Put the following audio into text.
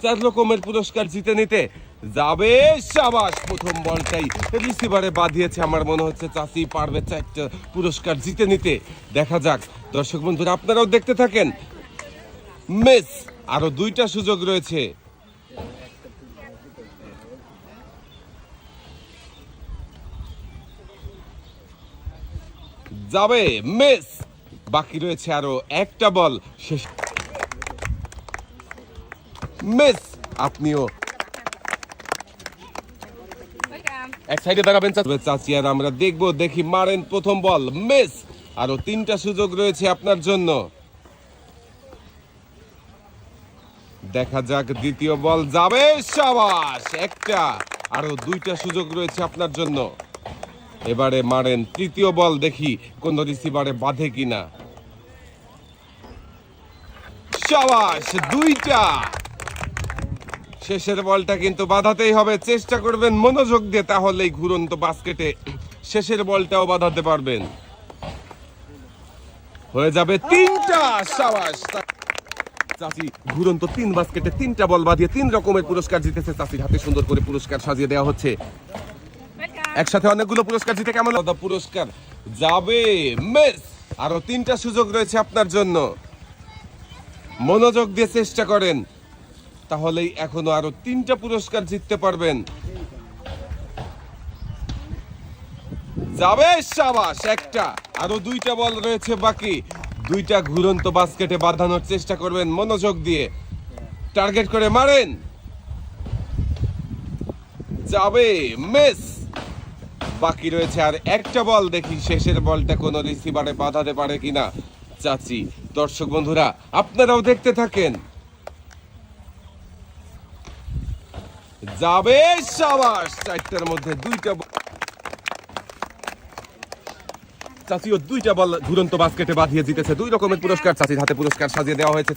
4 রকমের পুরস্কার জিতে নিতে যাবে। সাবাস, প্রথম বলটাই রিসিভারে বাঁধিয়েছে। আমার মনে হচ্ছে চাচি পারবে 4টা পুরস্কার জিতে নিতে। দেখা যাক দর্শক বন্ধুরা, আপনারাও দেখতে থাকেন। মিস, আরো 2টা সুযোগ রয়েছে। যাবে, মিস। বাকি রয়েছে আরো একটা বল। শেষ, মিস। আপনিও এক সাইডে দাঁড়াবেন চাচি, আর আমরা দেখবো। দেখি, মারেন প্রথম বল, মিস। আরো 3টা সুযোগ রয়েছে আপনার জন্য। দেখা যাক দ্বিতীয় বল, যাবে। সাবাস, একটা। আরো 2টা সুযোগ রয়েছে আপনার জন্য। এবারে মারেন তৃতীয় বল, দেখি কোন রিসিভারে বাঁধে কিনা। সাবাস, 2টা। শেষের বলটা কিন্তু বাঁধাতেই হবে। চেষ্টা করবেন মনোযোগ দিয়ে, তাহলেই ঘুরন্ত বাস্কেটে শেষের বলটাও বাঁধাতে পারবেন। হয়ে যাবে 3টা। সাবাস চাচি, ঘুরন্ত 3 বাস্কেটে 3টা বল বাঁধিয়ে 3 রকমের পুরস্কার জিতেছে। চাচির হাতে সুন্দর করে পুরস্কার সাজিয়ে দেওয়া হচ্ছে। একসাথে অনেকগুলো পুরস্কার জিতে কেমন লাগলো? পুরস্কার যাবে, মিস। আরো 3টা সুযোগ রয়েছে আপনার জন্য। মনোযোগ দিয়ে চেষ্টা করেন, তাহলেই এখনো আরো 3টা পুরস্কার জিততে পারবেন। যাবে। সাবাস, একটা। আরো 2টা বল রয়েছে বাকি। 2টা ঘুরন্ত বাস্কেটে বাঁধানোর চেষ্টা করবেন মনোযোগ দিয়ে। টার্গেট করে মারেন। যাবে, মিস। বাকি রয়েছে আর একটা বল। দেখি শেষের বলটা কোন রিসিভারে বাঁধাতে পারে কিনা চাচি। দর্শক বন্ধুরা, আপনারাও দেখতে থাকেন। যাবে। সাবাস, 4টার মধ্যে 2টা। চাচিও 2টা বল ঘুরন্ত বাস্কেটে বাঁধিয়ে জিতেছে। 2 রকমের পুরস্কার। চাচির হাতে পুরস্কার সাজিয়ে দেওয়া হয়েছে।